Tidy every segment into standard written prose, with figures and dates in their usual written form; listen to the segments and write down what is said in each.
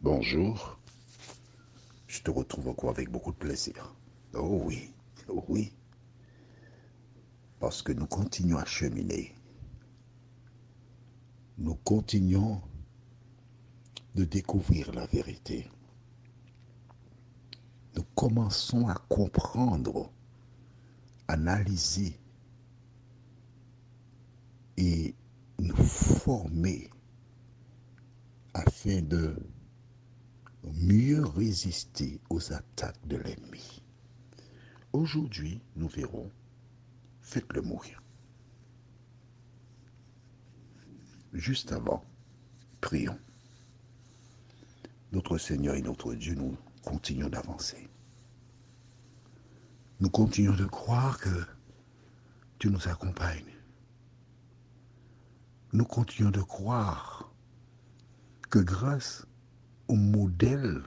Bonjour, je te retrouve encore avec beaucoup de plaisir. Oh oui, parce que nous continuons à cheminer. Nous continuons de découvrir la vérité. Nous commençons à comprendre, analyser et nous former afin de mieux résister aux attaques de l'ennemi. Aujourd'hui, nous verrons, faites-le mourir. Juste avant, prions. Notre Seigneur et notre Dieu, nous continuons d'avancer. Nous continuons de croire que tu nous accompagnes. Nous continuons de croire que grâce au modèle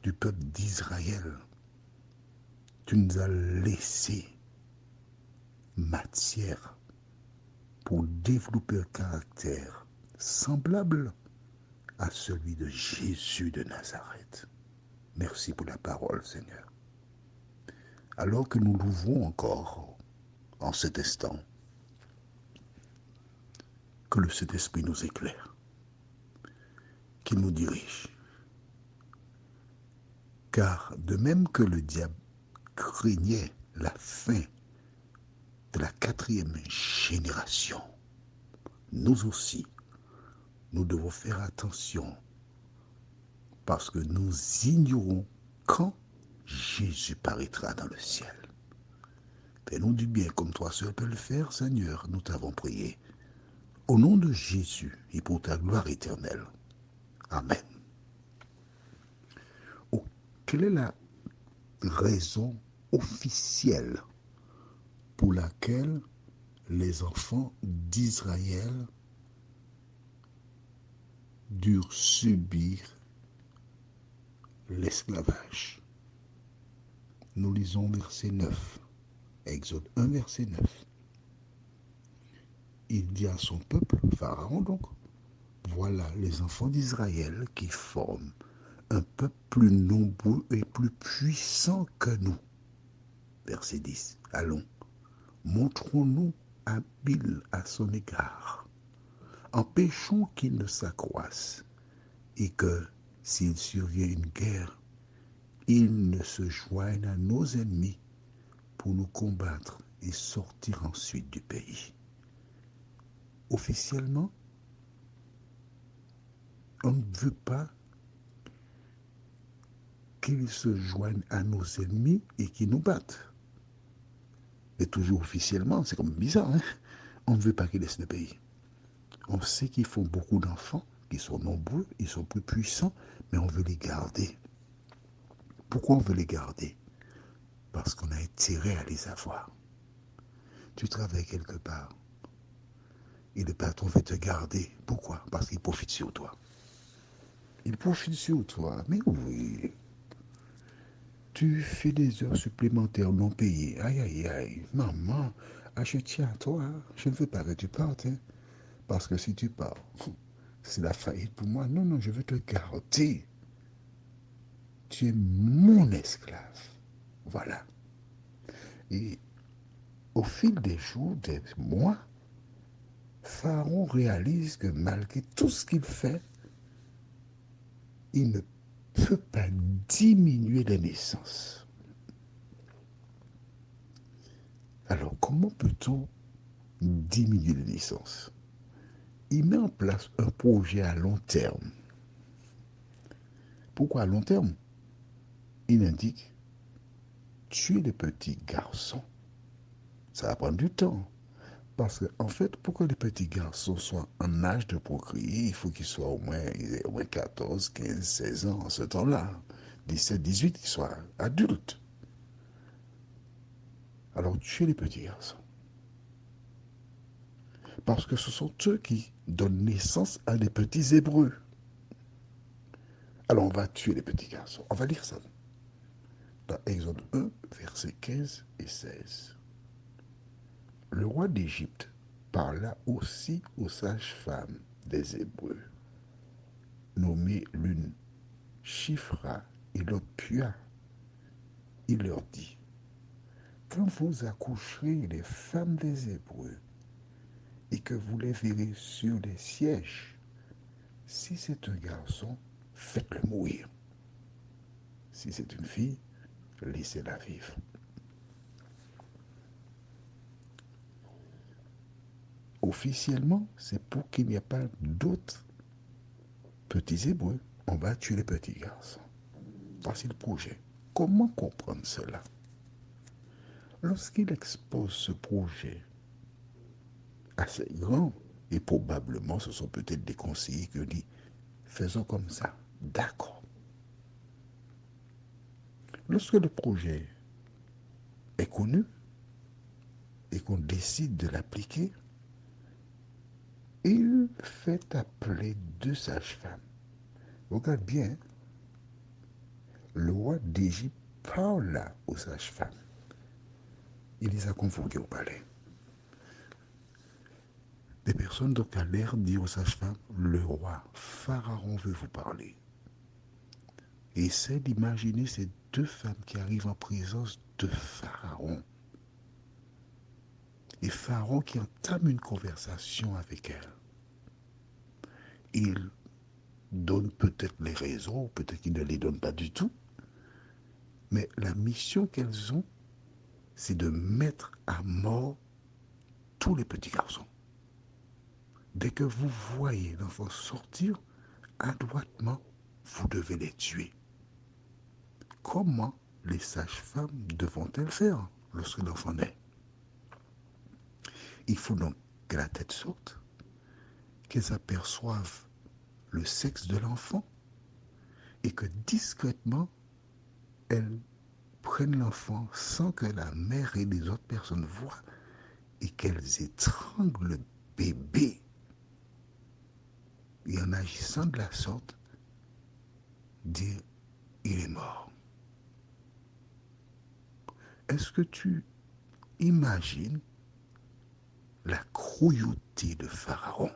du peuple d'Israël, tu nous as laissé matière pour développer un caractère semblable à celui de Jésus de Nazareth. Merci pour la parole, Seigneur. Alors que nous l'ouvrons encore en cet instant, que le Saint-Esprit nous éclaire, qu'il nous dirige. Car de même que le diable craignait la fin de la quatrième génération, nous aussi, nous devons faire attention parce que nous ignorons quand Jésus paraîtra dans le ciel. Fais-nous du bien comme toi seul peux le faire, Seigneur, nous t'avons prié. Au nom de Jésus et pour ta gloire éternelle. Amen. Oh, quelle est la raison officielle pour laquelle les enfants d'Israël durent subir l'esclavage? Nous lisons verset 9, Exode 1, verset 9. Il dit à son peuple, Pharaon donc, voilà les enfants d'Israël qui forment un peuple plus nombreux et plus puissant que nous. Verset 10. Allons, montrons-nous habiles à son égard. Empêchons qu'il ne s'accroisse et que, s'il survient une guerre, il ne se joigne à nos ennemis pour nous combattre et sortir ensuite du pays. Officiellement, on ne veut pas qu'ils se joignent à nos ennemis et qu'ils nous battent. Mais toujours officiellement, c'est comme bizarre, hein? On ne veut pas qu'ils laissent le pays. On sait qu'ils font beaucoup d'enfants, qu'ils sont nombreux, ils sont plus puissants, mais on veut les garder. Pourquoi on veut les garder? Parce qu'on a intérêt à les avoir. Tu travailles quelque part et le patron veut te garder. Pourquoi? Parce qu'il profite sur toi. Il profite sur toi. Mais oui, tu fais des heures supplémentaires non payées. Aïe, aïe, aïe. Maman, je tiens à toi. Je ne veux pas que tu partes. Hein, parce que si tu pars, c'est la faillite pour moi. Non, non, je veux te garder. Tu es mon esclave. Voilà. Et au fil des jours, des mois, Pharaon réalise que malgré tout ce qu'il fait, il ne peut pas diminuer les naissances. Alors, comment peut-on diminuer les naissances? Il met en place un projet à long terme. Pourquoi à long terme? Il indique tuer les petits garçons. Ça va prendre du temps. Parce qu'en fait, pour que les petits garçons soient en âge de procréer, il faut qu'ils soient au moins 14, 15, 16 ans en ce temps-là. 17, 18, qu'ils soient adultes. Alors, tuer les petits garçons. Parce que ce sont eux qui donnent naissance à des petits Hébreux. Alors, on va tuer les petits garçons. On va lire ça dans Exode 1, versets 15 et 16. Le roi d'Égypte parla aussi aux sages-femmes des Hébreux. nommée l'une Shifra et l'autre Pua. Il leur dit, quand vous accoucherez les femmes des Hébreux et que vous les verrez sur les sièges, si c'est un garçon, faites-le mourir. Si c'est une fille, laissez-la vivre. Officiellement, c'est pour qu'il n'y ait pas d'autres petits Hébreux. On va tuer les petits garçons. Voici le projet. Comment comprendre cela? Lorsqu'il expose ce projet assez grand, et probablement ce sont peut-être des conseillers qui ont dit, faisons comme ça. D'accord. Lorsque le projet est connu et qu'on décide de l'appliquer, il fait appeler 2 sages-femmes. Regarde bien, le roi d'Égypte parla aux sages-femmes. Il les a convoquées au palais. Des personnes donc allèrent dire aux sages-femmes, le roi Pharaon veut vous parler. Et essaie d'imaginer ces 2 femmes qui arrivent en présence de Pharaon. Et Pharaon qui entame une conversation avec elles. Il donne peut-être les raisons, peut-être qu'il ne les donne pas du tout. Mais la mission qu'elles ont, c'est de mettre à mort tous les petits garçons. Dès que vous voyez l'enfant sortir, adroitement, vous devez les tuer. Comment les sages-femmes devront-elles faire lorsque l'enfant naît? Il faut donc que la tête sorte, qu'elles aperçoivent le sexe de l'enfant et que discrètement, elles prennent l'enfant sans que la mère et les autres personnes voient et qu'elles étranglent le bébé. Et en agissant de la sorte, dire il est mort. Est-ce que tu imagines la cruauté de Pharaon?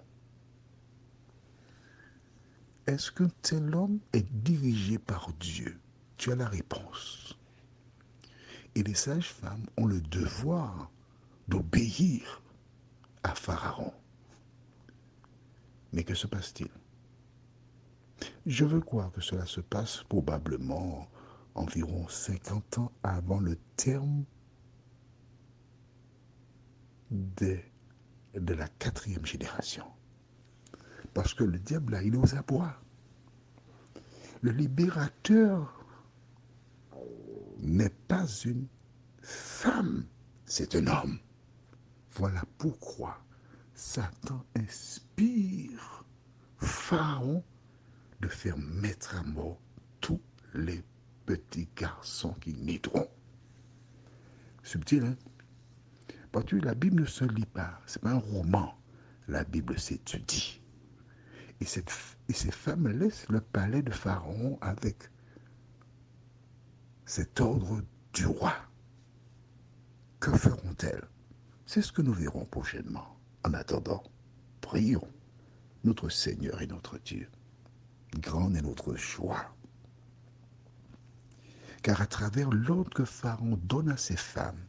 Est-ce qu'un tel homme est dirigé par Dieu? Tu as la réponse. Et les sages-femmes ont le devoir d'obéir à Pharaon. Mais que se passe-t-il? Je veux croire que cela se passe probablement environ 50 ans avant le terme de la 4e génération. Parce que le diable, là, il est aux abois. Le libérateur n'est pas une femme, c'est un homme. Voilà pourquoi Satan inspire Pharaon de faire mettre à mort tous les petits garçons qui naîtront. Subtil, hein? Parce que la Bible ne se lit pas, c'est pas un roman. La Bible s'étudie. Et ces femmes laissent le palais de Pharaon avec cet ordre du roi. Que feront-elles? C'est ce que nous verrons prochainement. En attendant, prions notre Seigneur et notre Dieu. Grande est notre joie. Car à travers l'ordre que Pharaon donne à ses femmes,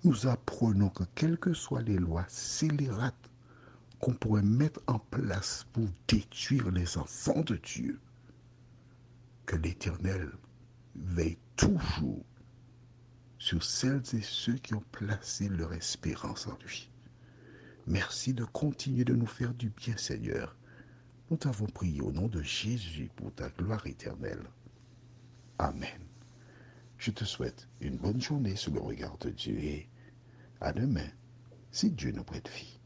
nous apprenons que quelles que soient les lois scélérates qu'on pourrait mettre en place pour détruire les enfants de Dieu, que l'Éternel veille toujours sur celles et ceux qui ont placé leur espérance en lui. Merci de continuer de nous faire du bien, Seigneur. Nous t'avons prié au nom de Jésus pour ta gloire éternelle. Amen. Je te souhaite une bonne journée sous le regard de Dieu et à demain, si Dieu nous prête vie.